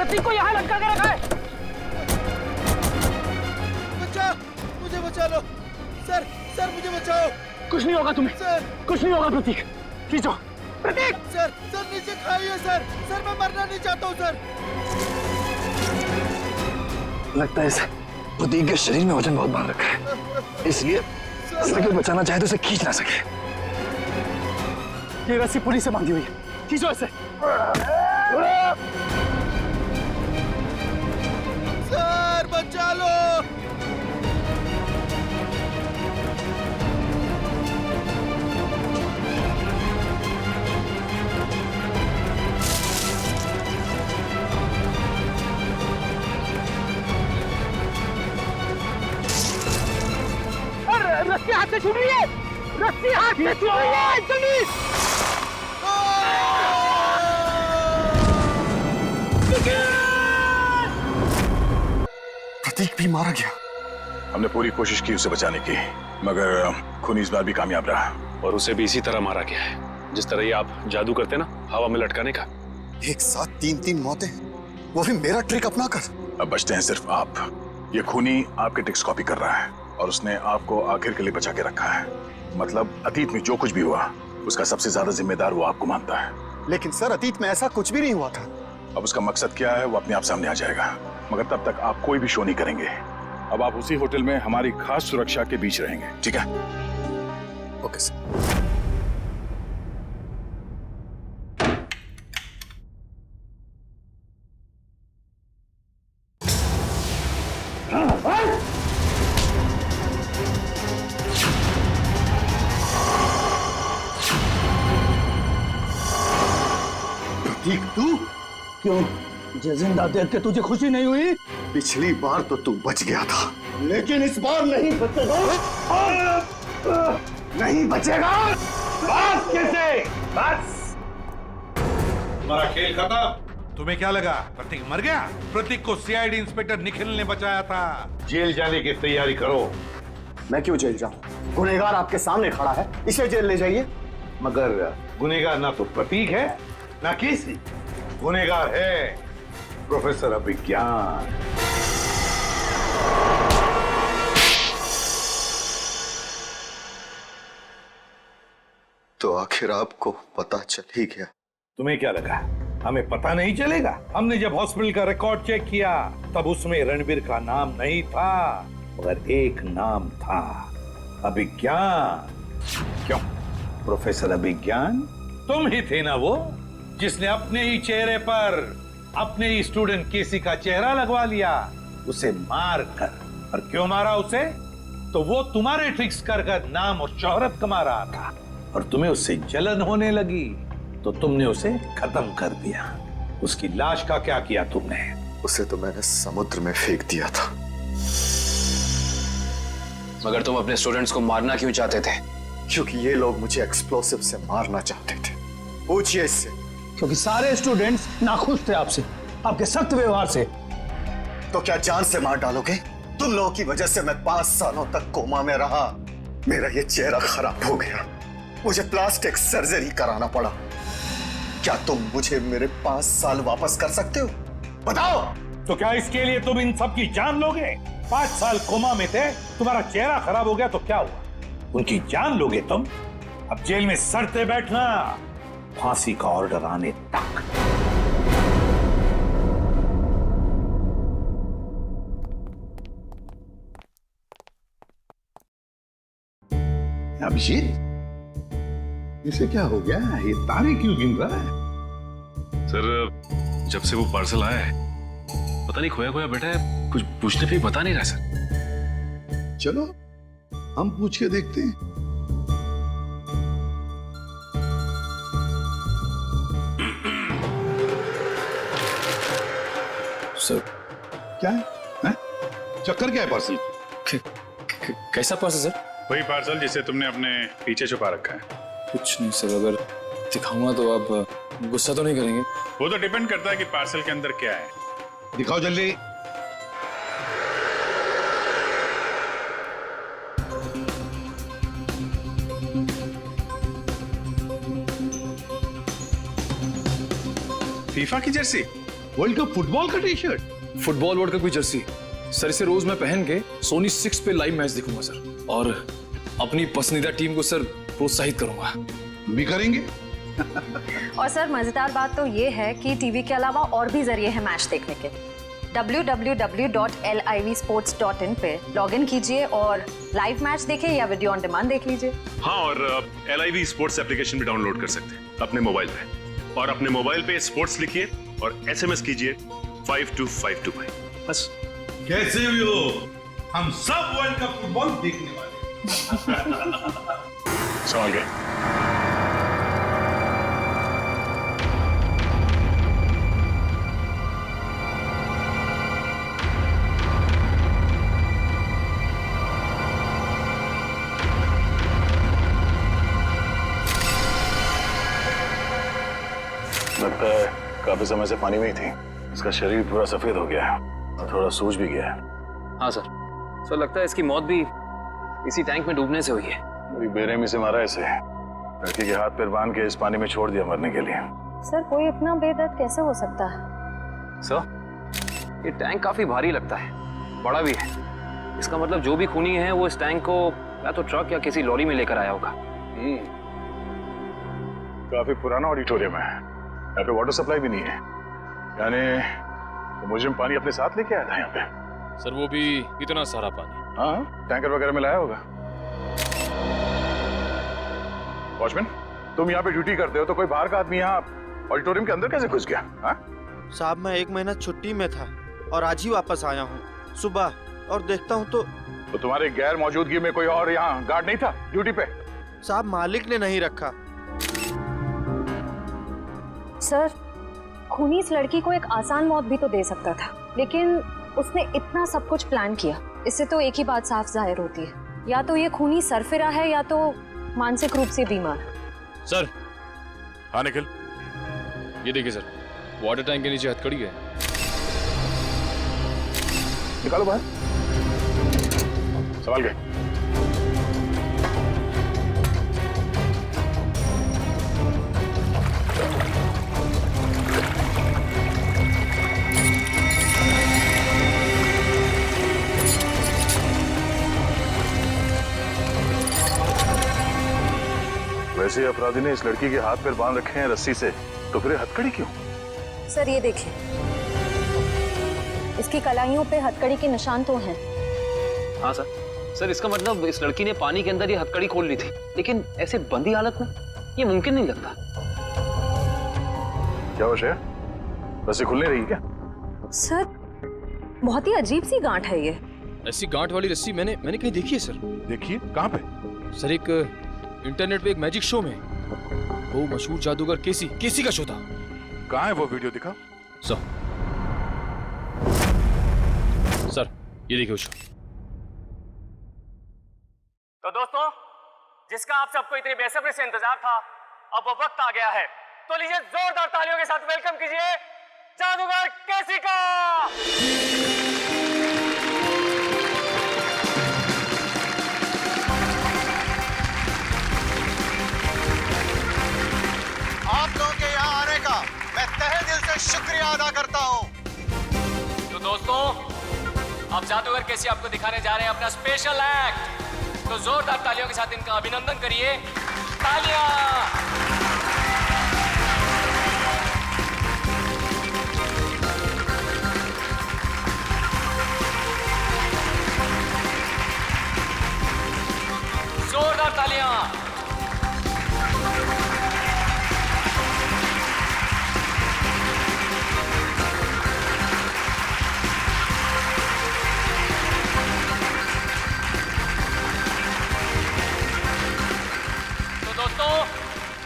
प्रतीक को यहाँ लटका के रखा है। बच्चा, मुझे बचा लो सर, सर मुझे बचाओ। कुछ नहीं होगा तुम्हें सर, कुछ नहीं होगा प्रतीक, खींचो प्रतीक। सर, सर नीचे खाइए सर, सर मैं मरना नहीं चाहता हूँ सर। लगता है इसे प्रतीक के शरीर में वजन बहुत बांध रखा है, इसलिए कोई बचाना चाहे तो इसे खींच ना सके। ये रस्सी पुलिस से बांधी हुई है, खींचो इसे। सर बचा लो। रस्सी हाथ से छूट रही है, रस्सी हाथ से छूट रही है, जल्दी। प्रतीक भी मारा गया। हमने पूरी कोशिश की उसे बचाने की, मगर खूनी इस बार भी कामयाब रहा। और उसे भी इसी तरह मारा गया है, जिस तरह ये आप जादू करते ना, हवा में लटकाने का। एक साथ 3-3 मौतें, वो भी मेरा ट्रिक अपना कर। अब बचते हैं सिर्फ आप। ये खूनी आपके ट्रिक्स कॉपी कर रहा है और उसने आपको आखिर के लिए बचा के रखा है। मतलब अतीत में जो कुछ भी हुआ, उसका सबसे ज्यादा जिम्मेदार वो आपको मानता है। लेकिन सर, अतीत में ऐसा कुछ भी नहीं हुआ था। अब उसका मकसद क्या है वो अपने आप सामने आ जाएगा, मगर तब तक आप कोई भी शो नहीं करेंगे। अब आप उसी होटल में हमारी खास सुरक्षा के बीच रहेंगे, ठीक है? Okay sir. प्रतीक तू? क्यों, मुझे जिंदा देख के तुझे खुशी नहीं हुई? पिछली बार तो तू बच गया था, लेकिन इस बार नहीं बचेगा। नहीं बचेगा। बस कैसे? बस तुम्हारा खेल खत्म। तुम्हें क्या लगा प्रतीक मर गया? प्रतीक को सीआईडी इंस्पेक्टर निखिल ने बचाया था। जेल जाने की तैयारी करो। मैं क्यों जेल जाऊं? गुनहगार आपके सामने खड़ा है, इसे जेल ले जाइए। मगर गुनहगार ना तो प्रतीक है ना केसी, गुनहगार है प्रोफेसर अभिज्ञान। तो आखिर आपको पता चल ही गया। तुम्हें क्या लगा हमें पता नहीं चलेगा? हमने जब हॉस्पिटल का रिकॉर्ड चेक किया तब उसमें रणबीर का नाम नहीं था, मगर एक नाम था, अभिज्ञान। क्यों प्रोफेसर अभिज्ञान? तुम ही थे ना वो जिसने अपने ही चेहरे पर अपने ही स्टूडेंट केसी का चेहरा लगवा लिया, उसे मार कर। और क्यों मारा उसे? तो वो तुम्हारे ट्रिक्स कर नाम और शोहरत कमा रहा था और तुम्हें उससे जलन होने लगी, तो तुमने उसे खत्म कर दिया। उसकी लाश का क्या किया तुमने? उसे तो मैंने समुद्र में फेंक दिया था। मगर तुम अपने स्टूडेंट्स को मारना क्यों चाहते थे? क्योंकि ये लोग मुझे एक्सप्लोसिव से मारना चाहते थे। पूछिए इससे। क्योंकि सारे स्टूडेंट्स नाखुश थे आपसे, आपके सख्त व्यवहार से। तो क्या जान से मार डालोगे? तुम लोगों की वजह से मैं 5 सालों तक कोमा में रहा। मेरा ये चेहरा खराब हो गया, मुझे प्लास्टिक सर्जरी कराना पड़ा। क्या तुम मुझे मेरे 5 साल वापस कर सकते हो? बताओ। तो क्या इसके लिए तुम इन सब की जान लोगे? 5 साल कोमा में थे, तुम्हारा चेहरा खराब हो गया तो क्या हुआ? उनकी जान लोगे तुम? अब जेल में सड़ते बैठना, फांसी का ऑर्डर आने तक। अभिषेक, इसे क्या हो गया? ये तारे क्यों गिन रहा है? सर, जब से वो पार्सल आया है, पता नहीं खोया खोया बैठा है, कुछ पूछने पे बता नहीं रहा सर। चलो हम पूछ के देखते हैं। सर क्या है? हैं? चक्कर क्या है पार्सल? कैसा पार्सल सर? वही पार्सल जिसे तुमने अपने पीछे छुपा रखा है। कुछ नहीं सर, अगर दिखाऊंगा तो आप गुस्सा तो नहीं करेंगे? वो तो डिपेंड करता है कि पार्सल के अंदर क्या है। दिखाओ जल्दी। फीफा की जर्सी? वर्ल्ड कप फुटबॉल का T shirt? Football world cup की जर्सी सर, इसे रोज मैं पहन के सोनी 6 पे लाइव मैच देखूंगा सर, और अपनी पसंदीदा टीम को सर प्रोत्साहित करूंगा। हम भी करेंगे। और सर मजेदार बात तो ये है कि टीवी के अलावा और भी जरिए हैं मैच देखने के। www.livsports.in पे लॉगिन कीजिए और लाइव मैच देखें या वीडियो ऑन डिमांड देख लीजिए। हाँ, और LIV स्पोर्ट्स एप्लीकेशन भी डाउनलोड कर सकते हैं अपने मोबाइल पे, और अपने मोबाइल पे स्पोर्ट्स लिखिए और SMS कीजिए 5252 पे। बस। कैसे भी हो, हम सब वर्ल्ड कप फुटबॉल देखने वाले हैं। समझ गए। लगता है काफी समय से पानी में ही थी। इसका शरीर पूरा सफेद हो गया है और थोड़ा सूज भी गया है। हाँ सर, सर लगता है इसकी मौत भी इसी टैंक में डूबने से हुई है। बड़ी बेरहमी से मारा इसे, लड़की के हाथ पैर बांध के इस पानी में छोड़ दिया मरने के लिए। सर कोई इतना बेदर्द कैसे हो सकता है? सर ये टैंक काफी भारी लगता है, बड़ा भी है। इसका मतलब जो भी खूनी है वो इस टैंक को या तो ट्रक या किसी लॉरी में लेकर आया होगा। काफी पुराना ऑडिटोरियम है, यहाँ पे वाटर सप्लाई भी नहीं है, यानी तो मुजरिम पानी अपने साथ लेके आया था यहाँ पे। सर वो भी इतना सारा पानी? हाँ, टैंकर वगैरह में लाया होगा। वॉचमैन, तुम यहाँ पे ड्यूटी करते हो तो कोई बाहर का आदमी यहाँ ऑडिटोरियम के अंदर कैसे घुस गया? हाँ? साहब मैं 1 महीना छुट्टी में था और आज ही वापस आया हूँ सुबह, और देखता हूँ तो तुम्हारे गैर मौजूदगी में कोई और यहाँ गार्ड नहीं था ड्यूटी पे? साहब मालिक ने नहीं रखा। सर खूनी इस लड़की को एक आसान मौत भी तो दे सकता था, लेकिन उसने इतना सब कुछ प्लान किया। इससे तो एक ही बात साफ जाहिर होती है, या तो ये खूनी सरफिरा है या तो मानसिक रूप से बीमार। सर। हाँ निखिल, ये देखिए सर, वाटर टैंक के नीचे हथकड़ी है। निकालो बाहर, संभाल के। वैसे अपराधी ने इस लड़की के हाथ पैर बांध रखे हैं रस्सी से, तो फिर हथकड़ी क्यों? सर ये देखिए, इसकी कलाइयों पे हथकड़ी के निशान तो हैं। हाँ सर, सर इसका मतलब इस लड़की ने पानी के अंदर ये हथकड़ी खोल ली थी, लेकिन ऐसे बंदी हालत में ये मुमकिन नहीं लगता। क्या हो श्रेया, रस्सी खुल नहीं रही क्या? सर बहुत ही अजीब सी गांठ है ये। ऐसी गांठ वाली रस्सी मैंने कहीं देखी है सर। देखिए, कहाँ पे? सर एक इंटरनेट पे एक मैजिक शो में, वो मशहूर जादूगर केसी का शो था। कहाँ है वो वीडियो, दिखा। सर ये देखिए शो। तो दोस्तों, जिसका आप सबको इतनी बेसब्री से इंतजार था, अब वो वक्त आ गया है। तो लीजिए जोरदार तालियों के साथ वेलकम कीजिए जादूगर केसी का। आप लोगों के यहाँ आने का मैं तहे दिल से शुक्रिया अदा करता हूँ। तो दोस्तों, अब जादूगर केसी आपको दिखाने जा रहे हैं अपना स्पेशल एक्ट। तो जोरदार तालियों के साथ इनका अभिनंदन करिए। तालियां। जोरदार तालियां।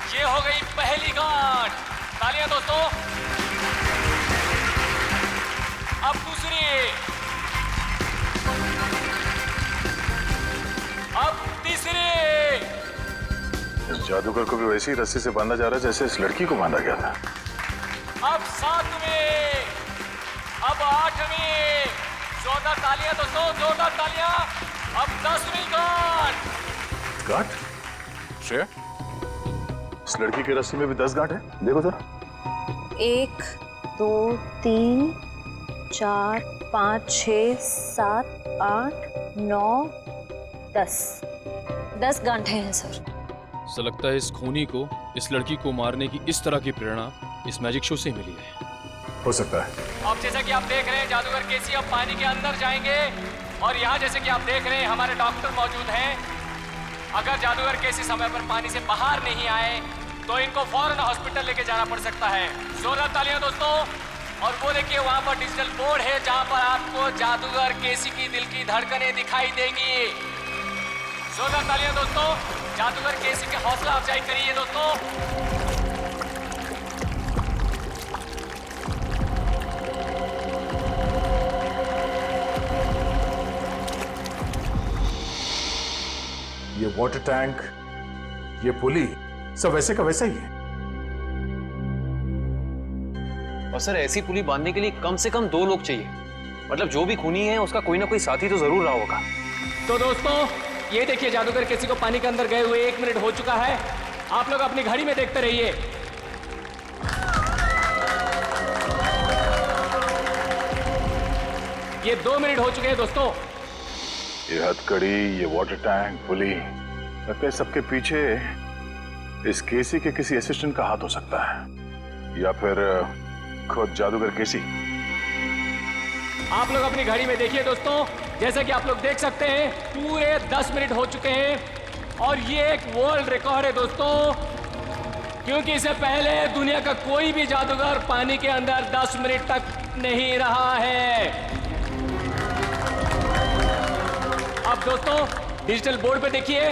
ये हो गई पहली गांठ। तालियां दोस्तों। अब दूसरी, अब तीसरी। इस जादूगर को भी वैसी ही रस्सी से बांधा जा रहा है जैसे इस लड़की को बांधा गया था। अब 7वीं, अब 8वीं। जोरदार तालियां दोस्तों, जोरदार तालियां। अब 10वीं गांठ। गांठ? श्रेया, इस लड़की की रस्सी में भी 10 गांठ है, देखो जरा। 1, 2 3 4 5 6 7 8 9 10 10 गांठें हैं सर। ऐसा लगता है इस खूनी को इस लड़की को मारने की इस तरह की प्रेरणा इस मैजिक शो से मिली है। हो सकता है। अब जैसा कि आप देख रहे हैं जादूगर केसी अब पानी के अंदर जाएंगे और यहाँ जैसे कि आप देख रहे हैं हमारे डॉक्टर मौजूद हैं। अगर जादूगर केसी समय पर पानी से बाहर नहीं आए तो इनको फौरन हॉस्पिटल लेके जाना पड़ सकता है। जोरदार तालियां दोस्तों। और वो देखिए वहाँ पर डिजिटल बोर्ड है जहाँ पर आपको जादूगर केसी की दिल की धड़कनें दिखाई देंगी। जोरदार तालियां दोस्तों। जादूगर केसी के हौसला अफजाई करिए दोस्तों। ये वाटर टैंक, ये पुली सब वैसे का वैसा ही है। और सर ऐसी पुली बांधने के लिए कम से कम 2 लोग चाहिए। मतलब जो भी खूनी है उसका कोई ना कोई साथी तो जरूर रहा होगा। तो दोस्तों ये देखिए जादूगर केसी को पानी के अंदर गए हुए 1 मिनट हो चुका है। आप लोग अपनी घड़ी में देखते रहिए। ये 2 मिनट हो चुके हैं दोस्तों। ये हथकड़ी, ये वाटर टैंक, पुली, लगता है सबके पीछे इस केसी के किसी असिस्टेंट का हाथ हो सकता है या फिर खुद जादूगर केसी। आप लोग अपनी घड़ी में देखिए दोस्तों। जैसा कि आप लोग देख सकते हैं पूरे 10 मिनट हो चुके हैं और ये एक वर्ल्ड रिकॉर्ड है दोस्तों, क्योंकि इससे पहले दुनिया का कोई भी जादूगर पानी के अंदर 10 मिनट तक नहीं रहा है। अब दोस्तों डिजिटल बोर्ड पे देखिए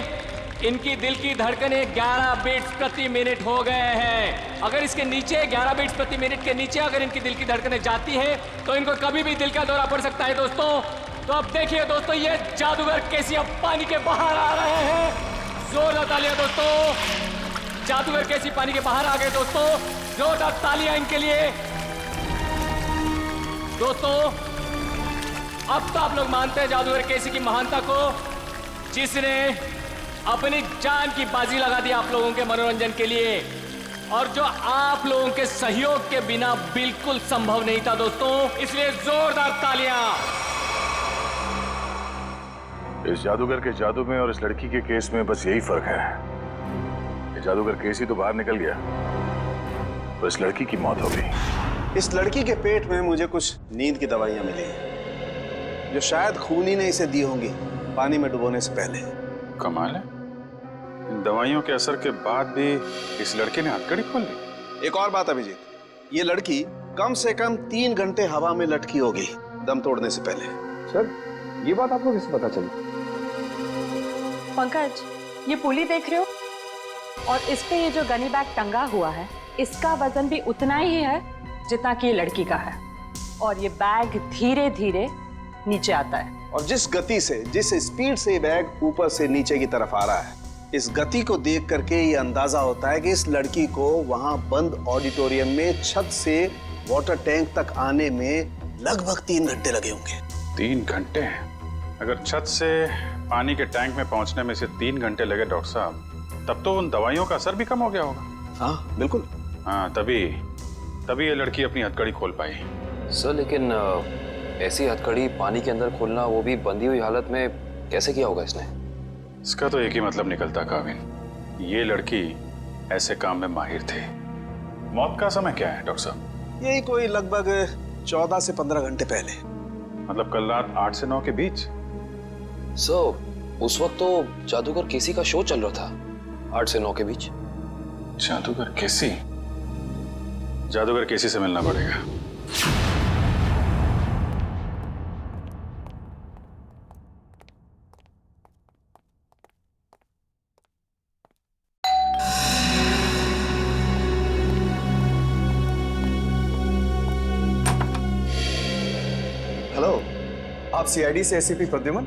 इनकी दिल की धड़कनें 11 बीट्स प्रति मिनट हो गए हैं। अगर इसके नीचे 11 बीट्स प्रति मिनट के नीचे अगर इनकी दिल की धड़कनें जाती है तो इनको कभी भी दिल का दौरा पड़ सकता है दोस्तों। तो अब देखिए दोस्तों ये जादूगर केसी अब पानी के बाहर आ रहे हैं। जोरदार तालियां दोस्तों। जादूगर केसी पानी के बाहर आ गए दोस्तों। जोरदार तालियां इनके लिए दोस्तों। अब तो आप लोग मानते हैं जादूगर केसी की महानता को, जिसने अपनी जान की बाजी लगा दी आप लोगों के मनोरंजन के लिए और जो आप लोगों के सहयोग के बिना बिल्कुल संभव नहीं था दोस्तों। इसलिए जोरदार तालियां। इस जादूगर के जादू में और इस लड़की के केस में बस यही फर्क है। जादूगर केसी तो बाहर निकल गया, तो इस लड़की की मौत हो गई। इस लड़की के पेट में मुझे कुछ नींद की दवाइयां मिली जो शायद खूनी ने इसे दी होंगी पानी में डुबोने से पहले। कमाल है, इन दवाइयों के असर के बाद भी इस लड़के ने हथकड़ी खोल ली। एक और बात अभिजीत, ये लड़की कम से कम 3 घंटे हवा में लटकी होगी दम तोड़ने से पहले। सर ये बात आपको कैसे पता चली? पंकज ये पुली देख रहे हो और इस पे ये जो गनी बैग टंगा हुआ है इसका वजन भी उतना ही है जितना कि ये लड़की का है और ये बैग धीरे धीरे नीचे आता है। और जिस गति से, जिस स्पीड से ये बैग ऊपर से नीचे की तरफ आ रहा है, इस गति को देख करके ये अंदाजा होता है कि इस लड़की को वहां बंद ऑडिटोरियम में छत से वाटर टैंक तक आने में लगभग 3 घंटे लगे होंगे। 3 घंटे? अगर छत से पानी के टैंक में पहुंचने में से 3 घंटे लगे डॉक्टर साहब, तब तो उन दवाइयों का असर भी कम हो गया होगा। हाँ बिल्कुल। हाँ तभी ये लड़की अपनी हथकड़ी खोल पाई। सर लेकिन ऐसी हथकड़ी पानी के अंदर खोलना, वो भी बंधी हुई हालत में, कैसे किया होगा इसने? इसका तो एक ही मतलब निकलता काविन, ये लड़की ऐसे काम में माहिर थी। मौत का समय क्या है डॉक्टर साहब? यही कोई लगभग 14 से 15 घंटे पहले। मतलब कल रात 8 से 9 के बीच? सर उस वक्त तो जादूगर केसी का शो चल रहा था 8 से 9 के बीच। जादूगर केसी? जादूगर केसी से मिलना पड़ेगा। हेलो, आप सीआईडी से एसीपी प्रद्युमन?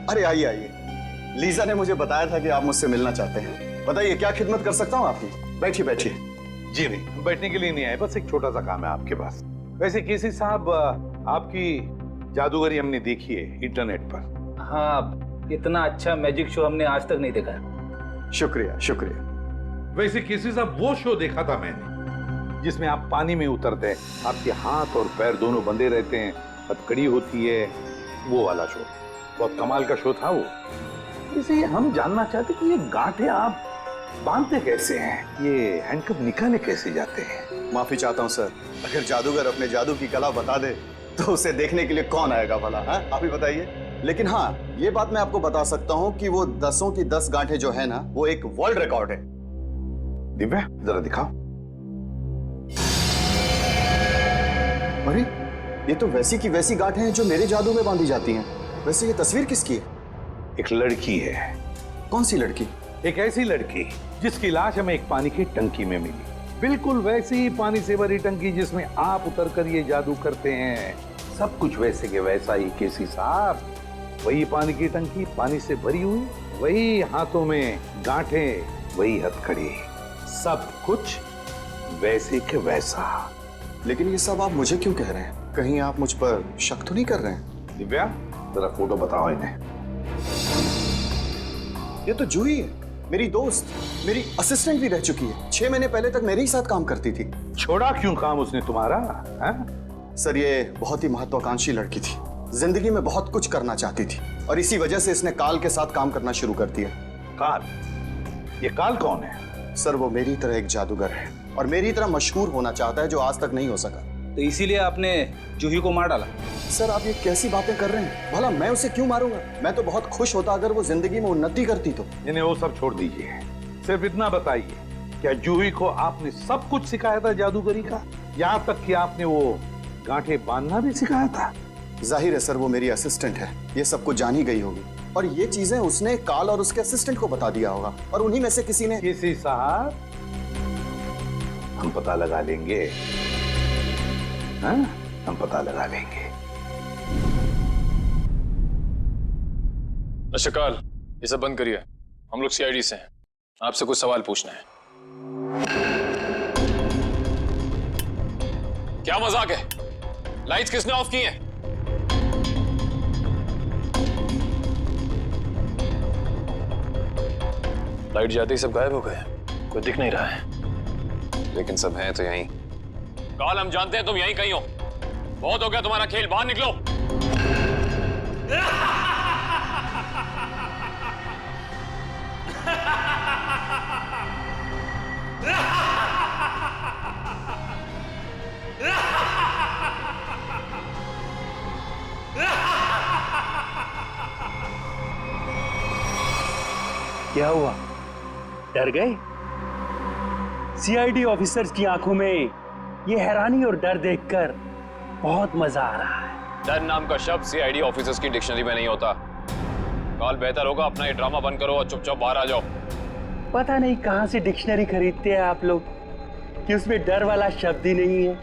अरे आइए आइए, लीजा ने मुझे बताया था कि आप मुझसे मिलना चाहते हैं। बताइए क्या खिदमत कर सकता हूँ आपकी। बैठिए बैठिए। जी नहीं, बैठने के लिए नहीं आए, बस एक छोटा सा काम है आपके पास। वैसे केसी साहब, आपकी जादूगरी हमने देखी है इंटरनेट पर। हाँ, इतना अच्छा मैजिक शो हमने आज तक नहीं देखा। शुक्रिया शुक्रिया। वैसे केसी साहब वो शो देखा था मैंने जिसमें आप पानी में उतरते हैं, आपके हाथ और पैर दोनों बंधे रहते हैं, हथकड़ी होती है, वो वाला शो बहुत कमाल का शो था वो। इसे हम जानना चाहते कि ये गांठें आप बांधते कैसे हैं, ये हैंडकफ निकाले कैसे जाते हैं? माफी चाहता हूँ सर, अगर जादूगर अपने जादू की कला बता दे तो उसे देखने के लिए कौन आएगा भला? आप ही बताइए। लेकिन हाँ, ये बात मैं आपको बता सकता हूँ कि वो 10 की 10 गांठें जो है ना, वो एक वर्ल्ड रिकॉर्ड है। दिव्या जरा दिखाओ। अरे ये तो वैसी की वैसी गांठें हैं जो मेरे जादू में बांधी जाती हैं। वैसे ये तस्वीर किसकी है? एक लड़की है। कौन सी लड़की? एक ऐसी लड़की जिसकी लाश हमें एक पानी की टंकी में मिली, बिल्कुल वैसी ही पानी से भरी टंकी जिसमें आप उतरकर ये जादू करते हैं। सब कुछ वैसे के वैसा ही केसी साहब। वही पानी की टंकी पानी से भरी हुई, वही हाथों में गांठें, वही हथकड़ी, सब कुछ वैसे के वैसा। लेकिन ये सब आप मुझे क्यों कह रहे हैं? कहीं आप मुझ पर शक तो नहीं कर रहे हैं? दिव्या जरा फोटो बताओ इन्हें। ये तो जूही है, मेरी दोस्त, मेरी असिस्टेंट भी रह चुकी है। 6 महीने पहले तक मेरे ही साथ काम करती थी। छोड़ा क्यों काम उसने तुम्हारा? सर ये बहुत ही महत्वाकांक्षी लड़की थी, जिंदगी में बहुत कुछ करना चाहती थी और इसी वजह से इसने काल के साथ काम करना शुरू कर दिया। काल? ये काल कौन है? सर वो मेरी तरह एक जादूगर है और मेरी तरह मशहूर होना चाहता है, जो आज तक नहीं हो सका। तो इसीलिए आपने जूही को मार डाला? सर आप ये कैसी बातें कर रहे हैं? भला मैं उसे क्यों मारूंगा? मैं तो बहुत खुश होता अगर वो जिंदगी में उन्नति करती तो। इन्हें वो सब छोड़ दीजिए, सिर्फ इतना बताइए, क्या जूही को आपने सब कुछ सिखाया था जादूगरी का? यहाँ तक कि आपने वो गांठें बांधना भी सिखाया था? जाहिर है सर, वो मेरी असिस्टेंट है, ये सब कुछ जान ही गई होगी और ये चीजें उसने काल और उसके असिस्टेंट को बता दिया होगा और उन्हीं में से किसी ने। किसी साहब हम पता लगा लेंगे, हाँ? हम पता लगा लेंगे। शकाल, ये सब बंद करिए, हम लोग सीआईडी से हैं, आपसे कुछ सवाल पूछना है। क्या मजाक है? लाइट्स किसने ऑफ की हैं? लाइट जाते ही सब गायब हो गए, कोई दिख नहीं रहा है। लेकिन सब हैं तो यहीं। काल, हम जानते हैं तुम यहीं कहीं हो, बहुत हो गया तुम्हारा खेल, बाहर निकलो। क्या हुआ, डर गए? सीआईडी ऑफिसर्स की आंखों में ये हैरानी और डर देखकर बहुत मजा आ रहा है। डर नाम का शब्द सीआईडी ऑफिसर्स की डिक्शनरी में नहीं होता। काल, बेहतर होगा अपना ये ड्रामा बंद करो और चुपचाप बाहर आ जाओ। पता नहीं कहां से डिक्शनरी खरीदते हैं आप लोग कि उसमें डर वाला शब्द ही नहीं है।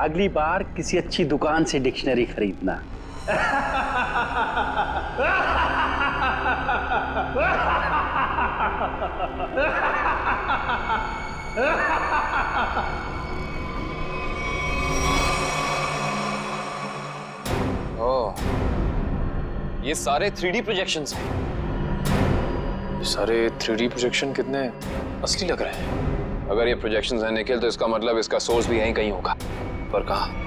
अगली बार किसी अच्छी दुकान से डिक्शनरी खरीदना। ओह, ये सारे 3D प्रोजेक्शंस हैं। ये सारे 3D प्रोजेक्शन कितने असली लग रहे हैं। अगर ये प्रोजेक्शंस हैं निखिल, तो इसका मतलब इसका सोर्स भी यहीं कहीं होगा। पर कहाँ?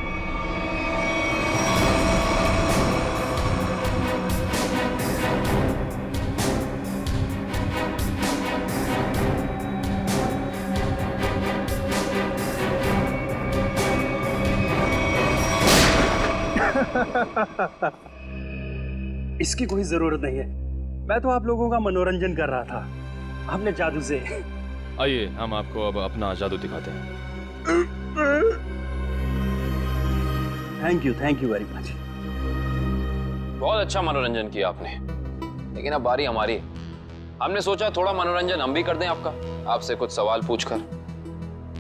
इसकी कोई जरूरत नहीं है, मैं तो आप लोगों का मनोरंजन कर रहा था अपने जादू से। आइए, हम आपको अब अपना जादू दिखाते हैं। Thank you very much. बहुत अच्छा मनोरंजन किया आपने, लेकिन अब बारी हमारी है। हमने सोचा थोड़ा मनोरंजन हम भी कर दें आपका, आपसे कुछ सवाल पूछकर।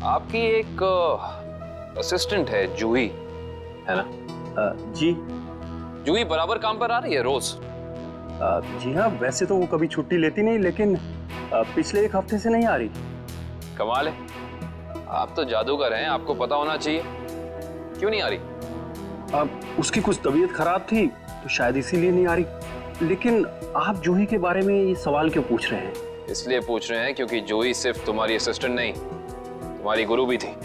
आपकी एक असिस्टेंट है जूही, है ना? जी। जूही बराबर काम पर आ रही है रोज? जी हाँ, वैसे तो वो कभी छुट्टी लेती नहीं, लेकिन पिछले 1 हफ्ते से नहीं आ रही। कमाल है, आप तो जादूगर हैं, आपको पता होना चाहिए। क्यों नहीं आ रही? उसकी कुछ तबीयत खराब थी तो शायद इसीलिए नहीं आ रही। लेकिन आप जूही के बारे में ये सवाल क्यों पूछ रहे हैं? इसलिए पूछ रहे हैं क्योंकि जूही सिर्फ तुम्हारी असिस्टेंट नहीं, तुम्हारी गुरु भी थी।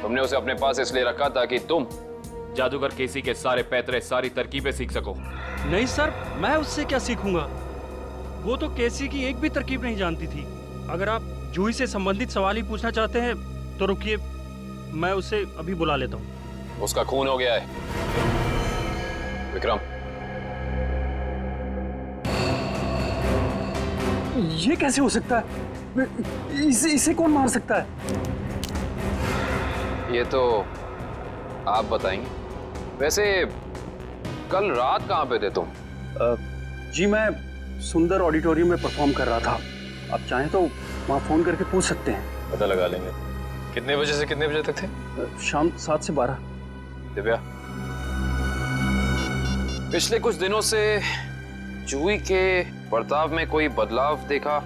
तुमने उसे अपने पास इसलिए रखा ताकि तुम जादूगर केसी के सारे पैतरे, सारी तरकीबें सीख सको। नहीं सर, मैं उससे क्या सीखूंगा? वो तो केसी की एक भी तरकीब नहीं जानती थी। अगर आप जूही से संबंधित सवाल ही पूछना चाहते हैं तो रुकिए, मैं उसे अभी बुला लेता हूँ। उसका खून हो गया है। विक्रम, ये कैसे हो सकता है? इसे कौन मार सकता है? ये तो आप बताएंगे। वैसे कल रात कहाँ पे थे तुम? जी मैं सुंदर ऑडिटोरियम में परफॉर्म कर रहा था। आप चाहें तो वहाँ फोन करके पूछ सकते हैं। पता लगा लेंगे। कितने बजे से कितने बजे तक थे? शाम 7 से 12। दिव्या, पिछले कुछ दिनों से जूही के बर्ताव में कोई बदलाव देखा?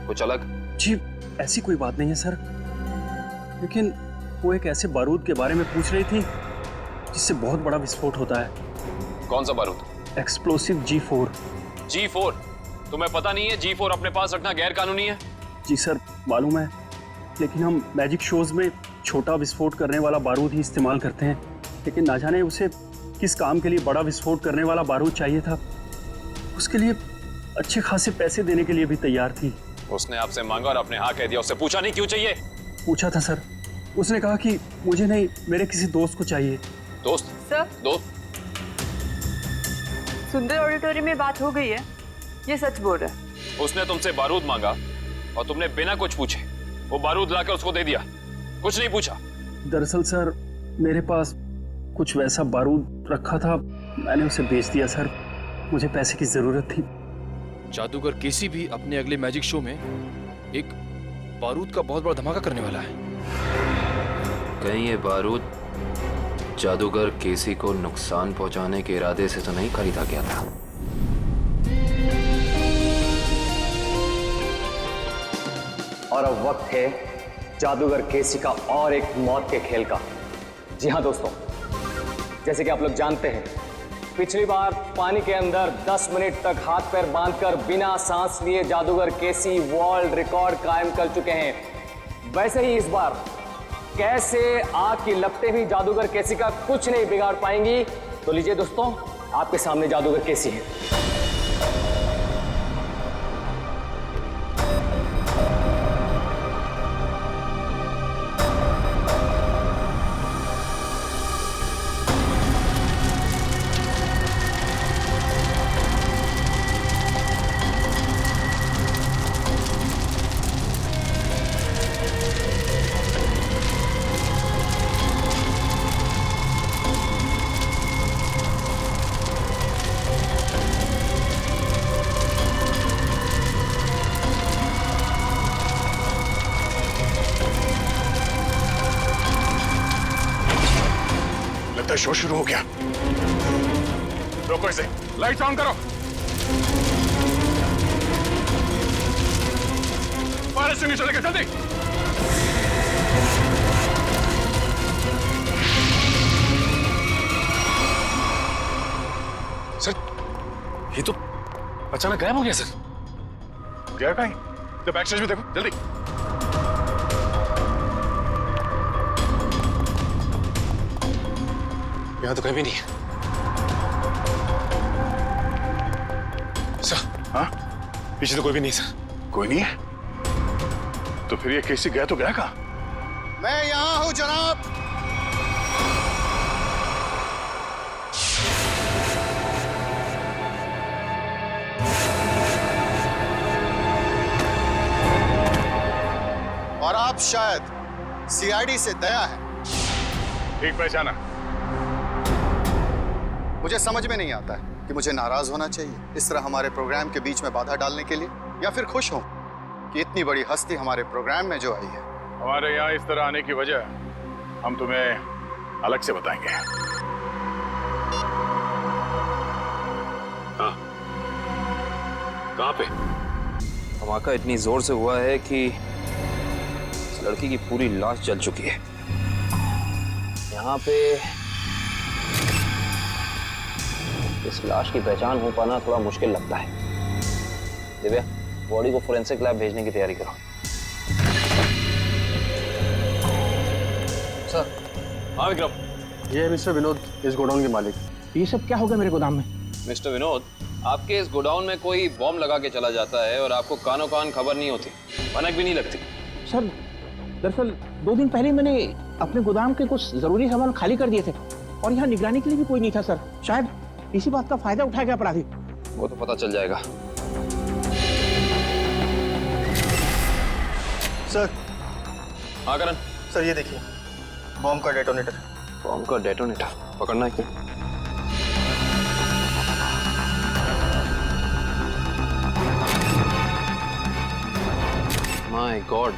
कुछ अलग? जी ऐसी कोई बात नहीं है सर, लेकिन वो एक ऐसे बारूद के बारे में पूछ रही थी जिससे बहुत बड़ा विस्फोट होता है। कौन सा बारूद? Explosive G4। G4? तुम्हें पता नहीं है G4 अपने पास रखना गैर कानूनी है? जी सर मालूम है, लेकिन हम मैजिक शोज में छोटा विस्फोट करने वाला बारूद ही इस्तेमाल करते हैं। लेकिन ना जाने उसे किस काम के लिए बड़ा विस्फोट करने वाला बारूद चाहिए था। उसके लिए अच्छे खासे पैसे देने के लिए भी तैयार थी। उसने आपसे मांगा और आपने हाँ कह दिया। उससे पूछा नहीं क्यों चाहिए? पूछा था सर, उसने कहा कि मुझे नहीं, मेरे किसी दोस्त को चाहिए। दोस्त? सर, दोस्त? सुंदर ऑडिटोरियम में बात हो गई है, ये सच बोल रहा है। उसने तुमसे बारूद मांगा और तुमने बिना कुछ पूछे वो बारूद लाकर उसको दे दिया, कुछ नहीं पूछा। दरअसल सर मेरे पास कुछ वैसा बारूद रखा था, मैंने उसे बेच दिया सर। मुझे पैसे की जरूरत थी। जादूगर केसी भी अपने अगले मैजिक शो में एक बारूद का बहुत बड़ा धमाका करने वाला है। कहीं ये बारूद जादूगर केसी को नुकसान पहुंचाने के इरादे से तो नहीं खरीदा गया था? और अब वक्त है जादूगर केसी का और एक मौत के खेल का। जी हाँ दोस्तों, जैसे कि आप लोग जानते हैं, पिछली बार पानी के अंदर 10 मिनट तक हाथ पैर बांधकर बिना सांस लिए जादूगर केसी वर्ल्ड रिकॉर्ड कायम कर चुके हैं। वैसे ही इस बार कैसे आग की लपटें भी जादूगर केसी का कुछ नहीं बिगाड़ पाएंगी। तो लीजिए दोस्तों, आपके सामने जादूगर केसी है। शो शुरू हो गया। रोको इसे, लाइट ऑन करो। फायर एक्सटिंग्विशर लेकर जल्दी। सर, ये तो अचानक गायब हो गया सर। गया कहीं? तो बैक स्टेज में देखो जल्दी। यहाँ तो कहीं भी नहीं है सर। हाँ? पीछे तो कोई भी नहीं सर। कोई नहीं है? तो फिर ये केसी गया तो गया कहाँ? मैं यहाँ हूँ जनाब। और आप शायद सीआईडी से दया है। ठीक पहचाना। मुझे समझ में नहीं आता है कि मुझे नाराज होना चाहिए इस तरह हमारे प्रोग्राम के बीच में बाधा डालने के लिए, या फिर खुश हूं कि इतनी बड़ी हस्ती हमारे प्रोग्राम में जो आई है। हमारे यहाँ इस तरह आने की वजह हम तुम्हें अलग से बताएंगे। हाँ, कहाँ पे? धमाका इतनी जोर से हुआ है कि इस लड़की की पूरी लाश जल चुकी है। यहाँ पे इस लाश की पहचान हो पाना थोड़ा मुश्किल लगता है। दिव्या, बॉडी को फोरेंसिक लैब भेजने की तैयारी करो। सर। हाँ विक्रम। ये है मिस्टर विनोद, इस गोडाउन के मालिक। ये सब क्या होगा मेरे गोदाम में? मिस्टर विनोद, आपके इस गोडाउन में कोई बॉम्ब लगा के चला जाता है और आपको कानों कान खबर नहीं होती, भनक भी नहीं लगती। सर दरअसल 2 दिन पहले मैंने अपने गोदाम के कुछ जरूरी सामान खाली कर दिए थे और यहाँ निगरानी के लिए भी कोई नहीं था सर। शायद इसी बात का फायदा उठा गया अपराधी। वो तो पता चल जाएगा। सर। हाँ करण। सर ये देखिए, बॉम्ब का डेटोनेटर। बॉम्ब का डेटोनेटर पकड़ना है क्या? माय गॉड,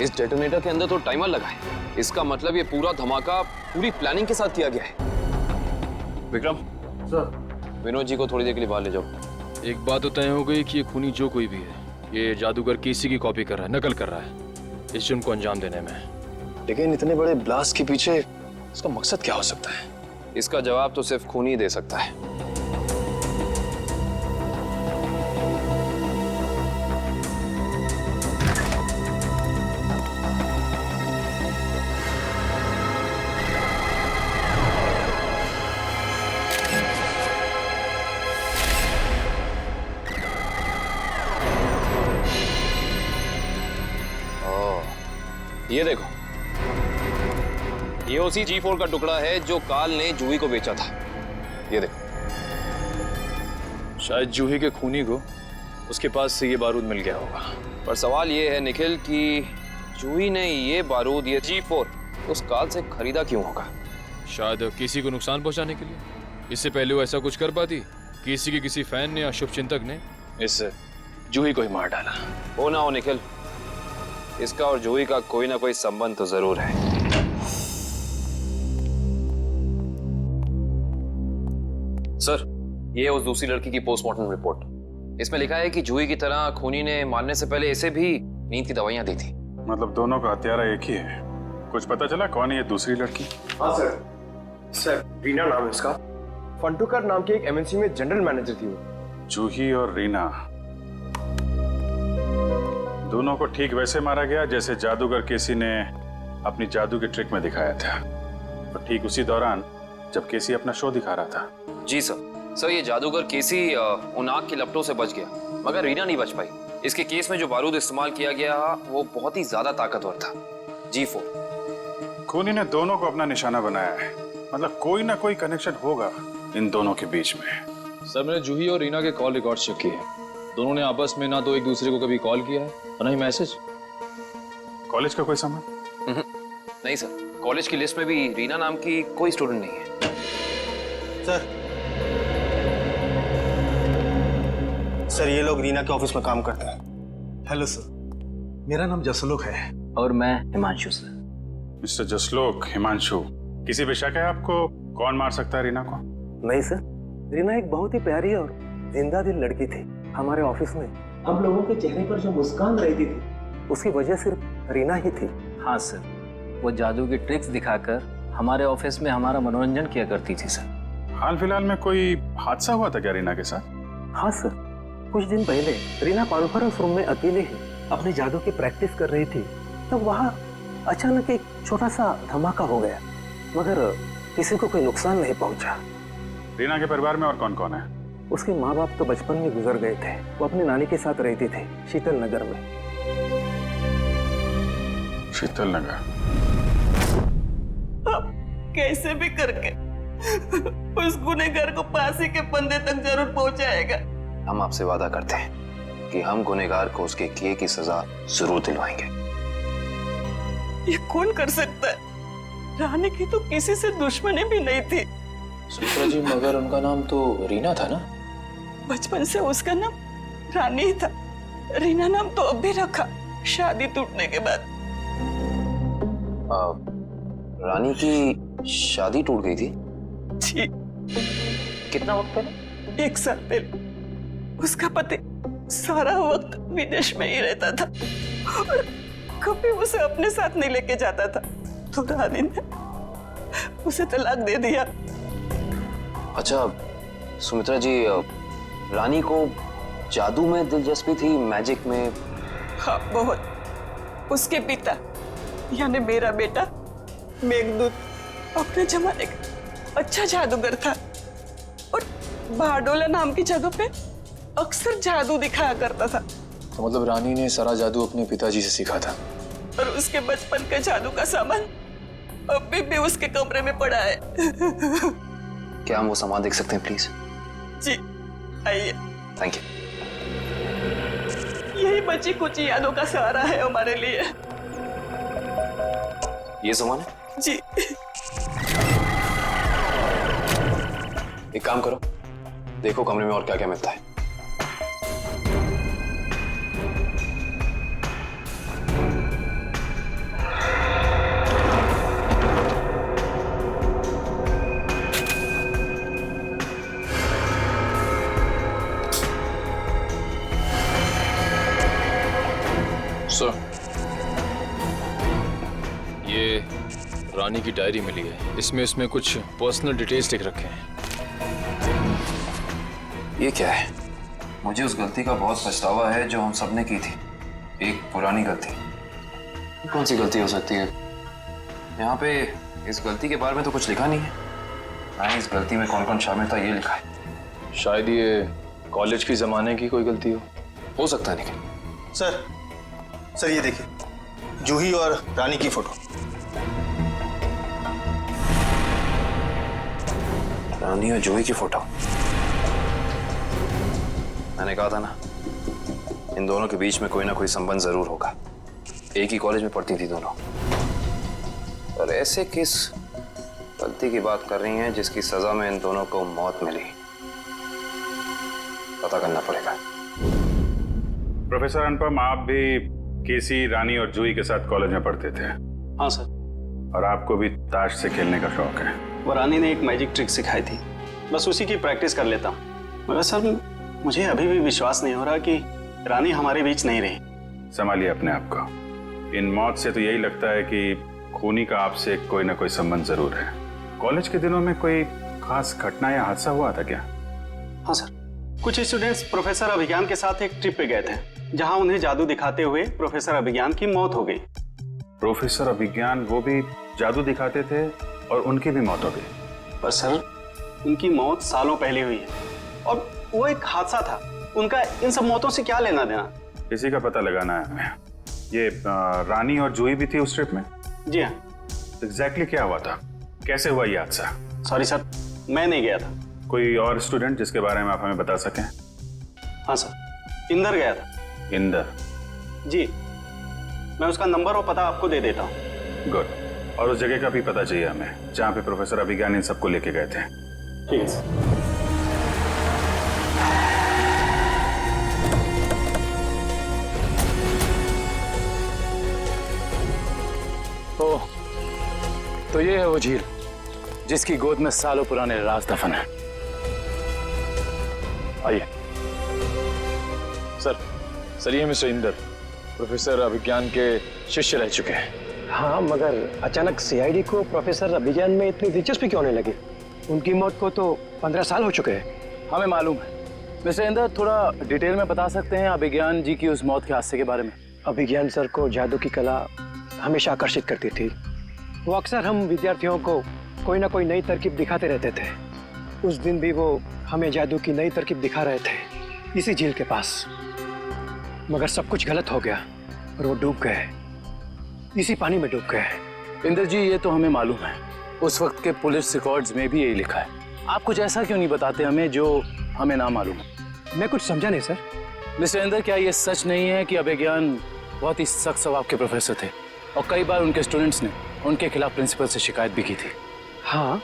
इस डेटोनेटर के अंदर तो टाइमर लगा है। इसका मतलब ये पूरा धमाका पूरी प्लानिंग के साथ किया गया है। विक्रम सर, विनोद जी को थोड़ी देर के लिए बाहर ले जाओ। एक बात तो तय हो गई कि ये खूनी जो कोई भी है, ये जादूगर केसी की कॉपी कर रहा है, नकल कर रहा है इस जुर्म को अंजाम देने में। लेकिन इतने बड़े ब्लास्ट के पीछे इसका मकसद क्या हो सकता है? इसका जवाब तो सिर्फ खूनी दे सकता है। ये देखो, ये उसी G4 का टुकड़ा है जो काल ने जूही को बेचा था। ये देखो, शायद जूही के खूनी को उसके पास से ये बारूद मिल गया होगा। पर सवाल ये है निखिल कि जूही ने ये बारूद, ये G4 उस काल से खरीदा क्यों होगा? शायद किसी को नुकसान पहुंचाने के लिए। इससे पहले वो ऐसा कुछ कर पाती? किसी के किसी फैन ने या शुभ चिंतक ने इस जूही को ही मार डाला। हो ना हो निखिल, इसका और जूही का कोई ना कोई संबंध तो जरूर है। सर, ये उस दूसरी लड़की की पोस्टमार्टम रिपोर्ट। इसमें लिखा है कि जूही की तरह खूनी ने मारने से पहले इसे भी नींद की दवाइयां दी थी। मतलब दोनों का हत्यारा एक ही है। कुछ पता चला कौन है ये दूसरी लड़की? हाँ सर। सर रीना नाम है इसका। फंटूकर नाम की एक एमएनसी में जनरल मैनेजर थी वो। जूही और रीना दोनों को ठीक वैसे मारा गया जैसे जादूगर केसी ने अपनी जादू के ट्रिक में दिखाया था। और ठीक उसी दौरान जब केसी अपना शो दिखा रहा था। जी सर, ये जादूगर केसी उन आग की लपटों से बच गया, मगर रीना नहीं बच पाई। इसके केस में जो बारूद इस्तेमाल किया गया वो बहुत ही ज्यादा ताकतवर था, G4। खूनी ने दोनों को अपना निशाना बनाया है। मतलब कोई ना कोई कनेक्शन होगा इन दोनों के बीच में। सर, मैंने जूही और रीना के कॉल रिकॉर्ड चेक किए हैं। दोनों ने आपस में ना तो एक दूसरे को कभी कॉल किया है और ना ही मैसेज। कॉलेज का कोई संबंध? नहीं सर, कॉलेज की लिस्ट में भी रीना नाम की कोई स्टूडेंट नहीं है। सर ये लोग रीना के ऑफिस में काम करते हैं। हेलो सर, मेरा नाम जसलोक है। और मैं हिमांशु सर। मिस्टर जसलोक, हिमांशु, किसी भी शक है आपको कौन मार सकता है रीना को? नहीं सर, रीना एक बहुत ही प्यारी और जिंदा दिल लड़की थी। हमारे ऑफिस में हम लोगों के चेहरे पर जो मुस्कान रहती थी उसकी वजह सिर्फ रीना ही थी। हाँ सर, वो जादू की ट्रिक्स दिखाकर हमारे ऑफिस में हमारा मनोरंजन किया करती थी सर। हाल फिलहाल में कोई हादसा हुआ था क्या रीना के साथ? हाँ सर, कुछ दिन पहले रीना कॉन्फ्रेंस रूम में अकेले ही अपने जादू की प्रैक्टिस कर रही थी, तब वहाँ अचानक एक छोटा सा धमाका हो गया, मगर किसी को कोई नुकसान नहीं पहुंचा। रीना के परिवार में और कौन कौन है? उसके माँ बाप तो बचपन में गुजर गए थे। वो अपनी नानी के साथ रहती थी शीतल नगर में। शीतल नगर? अब कैसे भी करके उस गुनहगार को फांसी के फंदे तक जरूर पहुंचाएगा। हम आपसे वादा करते हैं कि हम गुनहगार को उसके किए की सजा जरूर दिलवाएंगे। ये कौन कर सकता है? रानी की तो किसी से दुश्मनी भी नहीं थी। सुमित्रा जी, मगर उनका नाम तो रीना था ना? बचपन से उसका नाम रानी ही था। रीना नाम तो अब भी रखा, शादी टूटने के बाद। रानी की शादी टूट गई थी? जी। कितना वक्त पहले? 1 साल पहले। उसका पति सारा वक्त विदेश में ही रहता था और कभी उसे अपने साथ नहीं लेके जाता था, तो रानी ने उसे तलाक दे दिया। अच्छा सुमित्रा जी, रानी को जादू में दिलचस्पी थी, मैजिक में? हाँ बहुत। उसके पिता यानी मेरा बेटा मेघदूत अपने जमाने का अच्छा जादूगर था और बारडोला नाम की जगह पे अक्सर जादू दिखाया करता था। तो मतलब रानी ने सारा जादू अपने पिताजी से सीखा था। और उसके बचपन का जादू का सामान अभी भी उसके कमरे में पड़ा है। क्या हम वो सामान देख सकते हैं प्लीज? जी आइए। Thank you. यही बची कुछ यादों का सहारा है हमारे लिए। ये सामान है? जी। एक काम करो, देखो कमरे में और क्या क्या मिलता है। सर, ये रानी की डायरी मिली है। इसमें कुछ पर्सनल डिटेल्स लिख रखे हैं। ये क्या है? मुझे उस गलती का बहुत पछतावा है जो हम सबने की थी। एक पुरानी गलती। कौन सी गलती हो सकती है? यहाँ पे इस गलती के बारे में तो कुछ लिखा नहीं है। ना इस गलती में कौन कौन शामिल था ये लिखा है। शायद ये कॉलेज की जमाने की कोई गलती हो सकता है। लेकिन सर ये देखिए, जूही और रानी की फोटो। रानी और जूही की फोटो। मैंने कहा था ना, इन दोनों के बीच में कोई ना कोई संबंध जरूर होगा। एक ही कॉलेज में पढ़ती थी दोनों। और ऐसे किस गलती की बात कर रही हैं जिसकी सजा में इन दोनों को मौत मिली? पता करना पड़ेगा। प्रोफेसर अनुपम, आप भी केसी, रानी और जूही के साथ कॉलेज में पढ़ते थे? हाँ सर। और आपको भी ताश से खेलने का शौक है? वो रानी ने एक मैजिक ट्रिक सिखाई थी, बस उसी की प्रैक्टिस कर लेता हूँ। मगर सर मुझे अभी भी विश्वास नहीं हो रहा कि रानी हमारे बीच नहीं रही। संभालिए अपने आप को। इन मौत से तो यही लगता है कि खूनी का आपसे कोई ना कोई संबंध जरूर है। कॉलेज के दिनों में कोई खास घटना या हादसा हुआ था क्या? हाँ सर, कुछ स्टूडेंट्स प्रोफेसर अभिज्ञान के साथ एक ट्रिप पे गए थे, जहां उन्हें जादू दिखाते हुए प्रोफेसर अभिज्ञान की मौत हो गई। प्रोफेसर अभिज्ञान वो भी जादू दिखाते थे और उनकी भी मौत हो गई? पर सर उनकी मौत सालों पहले हुई है और वो एक हादसा था। उनका इन सब मौतों से क्या लेना देना? किसी का पता लगाना है हमें। ये रानी और जूही भी थी उस ट्रिप में? जी हाँ। एग्जैक्टली क्या हुआ था? कैसे हुआ ये हादसा? सॉरी सर, मैं नहीं गया था। कोई और स्टूडेंट जिसके बारे में आप हमें बता सकें? हाँ सर, इंदर गया था। इंदर? जी, मैं उसका नंबर और पता आपको दे देता हूँ। गुड। और उस जगह का भी पता चाहिए हमें जहाँ पे प्रोफेसर अभिज्ञान इन सबको लेके गए थे। ठीक है सर। ओह, तो ये है वो झील जिसकी गोद में सालों पुराने राज दफन है। आइए। सर ये मिस्टर इंदर प्रोफेसर अभिज्ञान के शिष्य रह चुके हैं। हाँ, मगर अचानक सीआईडी को प्रोफेसर अभिज्ञान में इतनी दिलचस्पी क्यों नहीं लगी? उनकी मौत को तो 15 साल हो चुके हैं। हमें मालूम है। मिस्टर इंदर, थोड़ा डिटेल में बता सकते हैं अभिज्ञान जी की उस मौत के हादसे के बारे में? अभिज्ञान सर को जादू की कला हमेशा आकर्षित करती थी। वो अक्सर हम विद्यार्थियों को कोई ना कोई नई तरकीब दिखाते रहते थे। उस दिन भी वो हमें जादू की नई तरकीब दिखा रहे थे इसी झील के पास। मगर सब कुछ गलत हो गया और वो डूब गए, इसी पानी में डूब गए। इंदर जी, ये तो हमें मालूम है। उस वक्त के पुलिस रिकॉर्ड्स में भी यही लिखा है। आप कुछ ऐसा क्यों नहीं बताते हमें जो हमें ना मालूम है? मैं कुछ समझा नहीं सर। मिस्टर इंदर, क्या ये सच नहीं है कि अभिज्ञान बहुत ही सख्त स्वभाव के प्रोफेसर थे और कई बार उनके स्टूडेंट्स ने उनके खिलाफ प्रिंसिपल से शिकायत भी की थी? हाँ,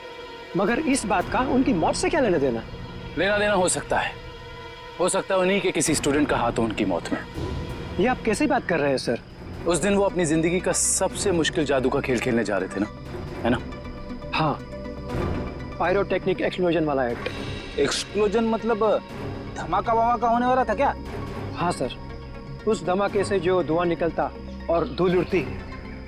मगर इस बात का उनकी मौत से क्या लेना देना? लेना देना हो सकता है उन्हीं के किसी स्टूडेंट का हाथ हो उनकी मौत में। ये आप कैसी बात कर रहे हैं सर? उस दिन वो अपनी जिंदगी का सबसे मुश्किल जादू का खेल खेलने जा रहे थे ना, है ना? हाँ, पायरोटेक्निक एक्सप्लोजन वाला एक्ट। एक्सप्लोजन मतलब धमाका वमाका होने वाला था क्या? हाँ सर, उस धमाके से जो धुआं निकलता और धूल उड़ती,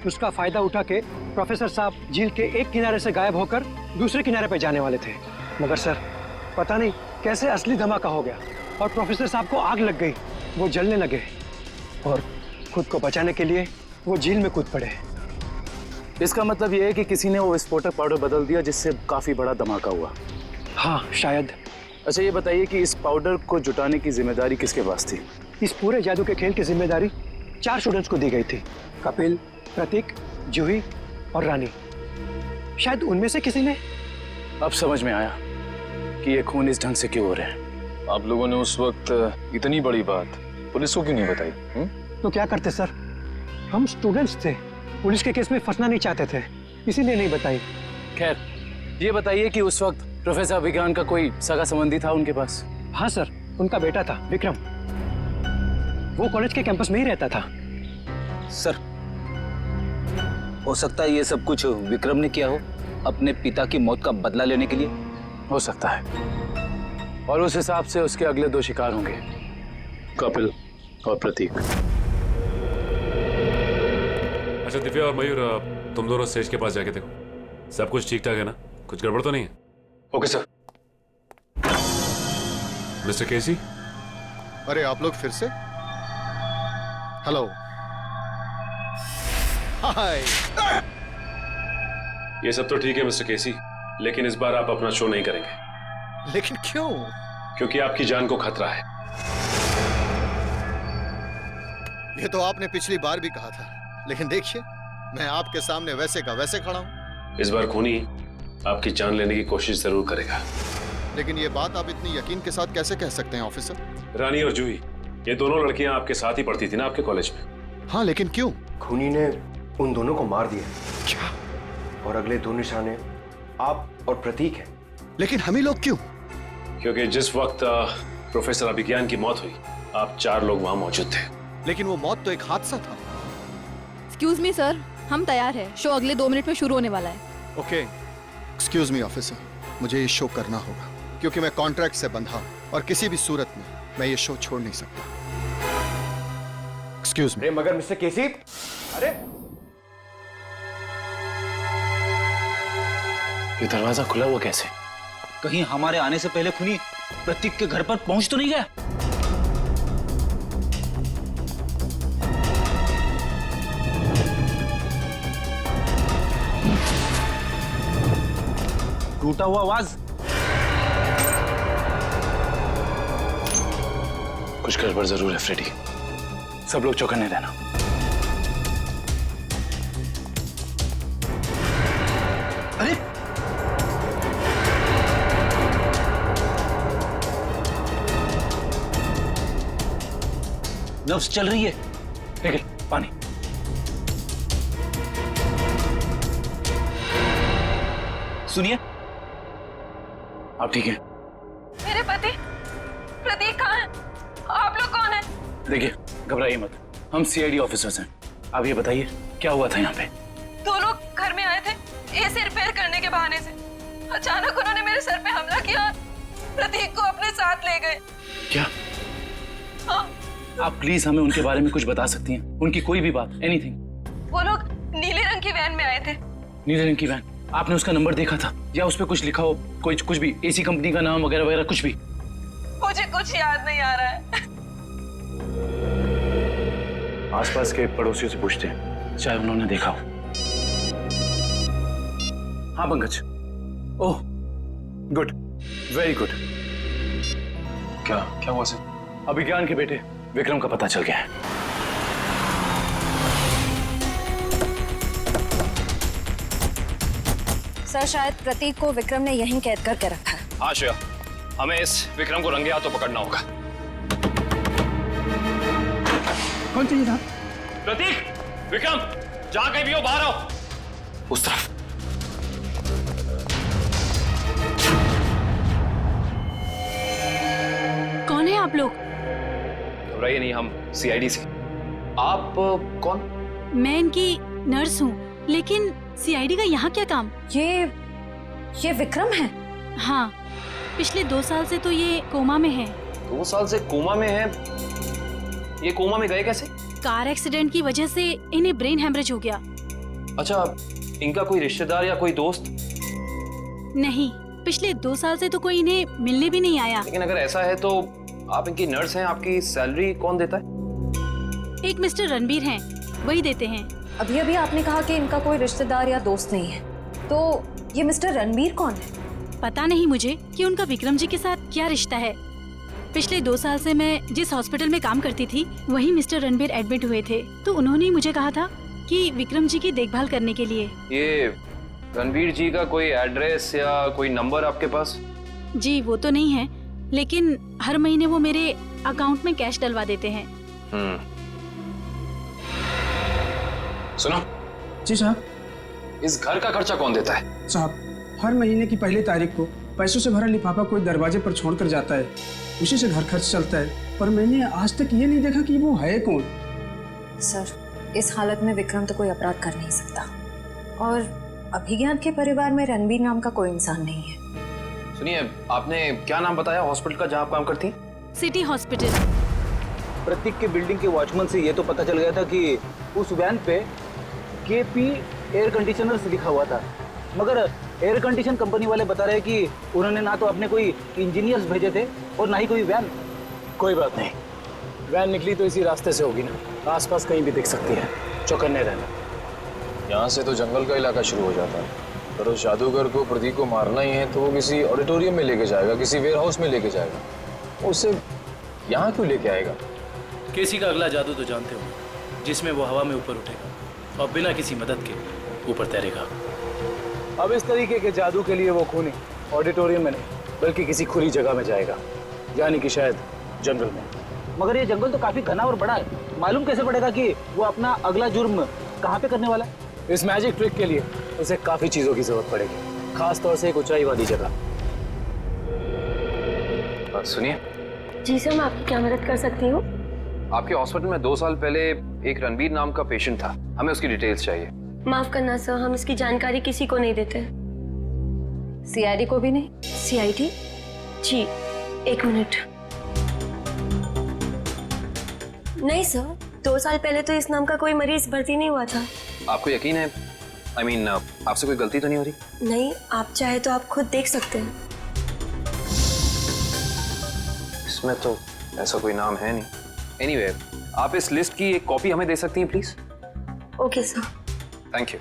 उसका फायदा उठा के प्रोफेसर साहब झील के एक किनारे से गायब होकर दूसरे किनारे पे जाने वाले थे। मगर सर, पता नहीं कैसे असली धमाका हो गया और प्रोफेसर साहब को आग लग गई। वो जलने लगे और खुद को बचाने के लिए वो झील में कूद पड़े। इसका मतलब यह है कि किसी ने वो विस्फोटक पाउडर बदल दिया जिससे काफी बड़ा धमाका हुआ। हाँ शायद। अच्छा ये बताइए कि इस पाउडर को जुटाने की जिम्मेदारी किसके पास थी? इस पूरे जादू के खेल की जिम्मेदारी 4 स्टूडेंट्स को दी गई थी, कपिल, प्रतीक, जूही और रानी। शायद उनमें से किसी ने। अब समझ में आया कि ये खून इस ढंग से क्यों हो रहे हैं। आप लोगों ने उस वक्त इतनी बड़ी बात पुलिस को क्यों नहीं बताई? तो क्या करते सर, हम स्टूडेंट्स थे, पुलिस के केस में फंसना नहीं चाहते थे, इसीलिए नहीं बताई। खैर ये बताइए कि उस वक्त प्रोफेसर विज्ञान का कोई सगा संबंधी था उनके पास? हाँ सर, उनका बेटा था विक्रम, वो कॉलेज के कैंपस में ही रहता था। सर हो सकता है ये सब कुछ विक्रम ने किया हो, अपने पिता की मौत का बदला लेने के लिए। हो सकता है, और उस हिसाब से उसके अगले 2 शिकार होंगे, कपिल और प्रतीक। अच्छा दिव्या और मयूर, तुम दोनों स्टेज के पास जाके देखो सब कुछ ठीक ठाक है ना, कुछ गड़बड़ तो नहीं है? Okay sir. मिस्टर केसी। अरे आप लोग फिर से? हेलो। हाय। ये सब तो ठीक है मिस्टर केसी, लेकिन इस बार आप अपना शो नहीं करेंगे। लेकिन क्यों? क्योंकि आपकी जान को खतरा है। ये तो आपने पिछली बार भी कहा था, लेकिन देखिए मैं आपके सामने वैसे का वैसे खड़ा हूं। इस बार खूनी आपकी जान लेने की कोशिश जरूर करेगा। लेकिन ये बात आप इतनी यकीन के साथ कैसे कह सकते हैं ऑफिसर? रानी और जूही, ये दोनों लड़कियां आपके साथ ही पढ़ती थी ना आपके कॉलेज में? हाँ, लेकिन क्यों? खूनी ने उन दोनों को मार दिया। क्या? और अगले 2 निशाने आप और प्रतीक हैं। लेकिन हम ही लोग क्यों? क्योंकि जिस वक्त प्रोफेसर अभिज्ञान की मौत हुई, आप 4 लोग वहां मौजूद थे। लेकिन वो मौत तो एक हादसा था। एक्सक्यूज मी सर, हम तैयार हैं। शो अगले 2 मिनट में शुरू होने वाला है। ओके, एक्सक्यूज मी ऑफिसर, मुझे ये शो करना होगा क्योंकि मैं कॉन्ट्रैक्ट से बंधा हूं और किसी भी सूरत में मैं ये शो छोड़ नहीं सकता। Excuse me. मगर मिस्टर केसी, अरे ये दरवाजा खुला हुआ कैसे? कहीं हमारे आने से पहले खूनी प्रतीक के घर पर पहुंच तो नहीं गया? टूटा हुआ आवाज। कुछ गड़बड़ जरूर है फ्रेडी, सब लोग चौकन्ने रहना। अरे नब्ज चल रही है, लेकिन पानी। सुनिए, आप ठीक हैं? मेरे पति प्रतीक कहाँ है? आप लोग कौन हैं? देखिए घबराइए मत, हम सीआईडी ऑफिसर्स हैं। आप ये बताइए क्या हुआ था यहाँ पे? 2 लोग घर में आए थे एसी रिपेयर करने के बहाने से। अचानक उन्होंने मेरे सर पे हमला किया, प्रतीक को अपने साथ ले गए। क्या? हाँ। आप प्लीज हमें उनके बारे में कुछ बता सकती हैं? उनकी कोई भी बात, एनीथिंग। वो लोग नीले रंग की वैन में आए थे। नीले रंग की वैन? आपने उसका नंबर देखा था या उस पर कुछ लिखा हो, कुछ भी, एसी कंपनी का नाम वगैरह वगैरह कुछ भी? मुझे कुछ याद नहीं आ रहा है। आसपास के पड़ोसियों से पूछते हैं, चाहे उन्होंने देखा हो। हाँ Pankaj. Oh good, very good. क्या क्या हुआ सर? अभिज्ञान के बेटे विक्रम का पता चल गया है। सर शायद प्रतीक को विक्रम ने यहीं कैद करके रखा है। हाँ श्रेया, हमें इस विक्रम को रंगे हाथों पकड़ना होगा। कौन चाहिए साहब? प्रतीक, विक्रम, जहां कहीं भी हो बाहर आओ। उस तरफ। कौन है आप लोग? घबराइए नहीं, हम सीआईडी से। आप कौन? मैं इनकी नर्स हूँ, लेकिन सीआईडी का यहाँ क्या काम? ये विक्रम है? हाँ, पिछले 2 साल से तो ये कोमा में है। 2 साल से कोमा में है? ये कोमा में गए कैसे? कार एक्सीडेंट की वजह से इन्हें ब्रेन हेमरेज हो गया। अच्छा, इनका कोई रिश्तेदार या कोई दोस्त? नहीं, पिछले 2 साल से तो कोई इन्हें मिलने भी नहीं आया। लेकिन अगर ऐसा है तो आप इनकी नर्स हैं, आपकी सैलरी कौन देता है? एक मिस्टर रणबीर हैं, वही देते हैं। अभी अभी आपने कहा कि इनका कोई रिश्तेदार या दोस्त नहीं है, तो ये मिस्टर रणबीर कौन है? पता नहीं मुझे कि उनका विक्रम जी के साथ क्या रिश्ता है। पिछले 2 साल से मैं जिस हॉस्पिटल में काम करती थी वहीं मिस्टर रणबीर एडमिट हुए थे, तो उन्होंने ही मुझे कहा था कि विक्रम जी की देखभाल करने के लिए। ये रणबीर जी का कोई एड्रेस या कोई नंबर आपके पास? जी वो तो नहीं है, लेकिन हर महीने वो मेरे अकाउंट में कैश डलवा देते हैं। सुनो जी साहब। इस घर का खर्चा कौन देता है? साहब, हर महीने की पहली तारीख को पैसों से भरा लिफाफा कोई दरवाजे पर छोड़कर जाता है, उसी से घर खर्च चलता है। पर मैंने आज तक ये नहीं देखा कि वो है कौन। सर, इस हालत में विक्रम तो कोई अपराध कर नहीं सकता, और अभिज्ञान के परिवार में रणबीर नाम का कोई इंसान नहीं है। सुनिए, आपने क्या नाम बताया हॉस्पिटल का जहाँ आप काम करती? City hospital. प्रतीक के बिल्डिंग के वॉचमैन से ये तो पता चल गया था कि उस वैन पे KP एयर कंडीशनर्स लिखा हुआ था, मगर एयर कंडीशन कंपनी वाले बता रहे कि उन्होंने ना तो अपने कोई इंजीनियर्स भेजे थे और ना ही कोई वैन। कोई बात नहीं, वैन निकली तो इसी रास्ते से होगी ना, आसपास कहीं भी दिख सकती है, चौकन्ने रहना। यहाँ से तो जंगल का इलाका शुरू हो जाता है, पर उस जादूगर को प्रतीक को मारना ही है तो वो किसी ऑडिटोरियम में लेके जाएगा, किसी वेयर हाउस में लेके जाएगा, उसे यहाँ क्यों लेके आएगा? केसी का अगला जादू तो जानते हो, जिसमें वो हवा में ऊपर उठेगा और बिना किसी मदद के ऊपर तैरेगा। अब इस तरीके के जादू के लिए वो खूनी ऑडिटोरियम में नहीं बल्कि किसी खुली जगह में जाएगा, यानी कि शायद जंगल में। मगर ये जंगल तो काफी घना और बड़ा है, मालूम कैसे पड़ेगा कि वो अपना अगला जुर्म कहाँ पे करने वाला है? इस मैजिक ट्रिक के लिए उसे काफी चीजों की जरूरत पड़ेगी, खास तौर से एक ऊंचाई वाली जगह। सुनिए जी सर, मैं आपकी क्या मदद कर सकती हूँ? आपके हॉस्पिटल में 2 साल पहले एक रणबीर नाम का पेशेंट था, हमें उसकी डिटेल्स चाहिए। माफ करना सर, हम इसकी जानकारी किसी को नहीं देते। CID को भी नहीं? CID? जी, 1 मिनट। नहीं सर, 2 साल पहले तो इस नाम का कोई मरीज भर्ती नहीं हुआ था। आपको यकीन है? I mean, आपसे कोई गलती तो नहीं हो रही? नहीं, आप चाहे तो आप खुद देख सकते हैं। इसमें तो ऐसा कोई नाम है नहीं। Anyway, आप इस लिस्ट की एक कॉपी हमें दे सकती हैं please? Okay sir. Thank you.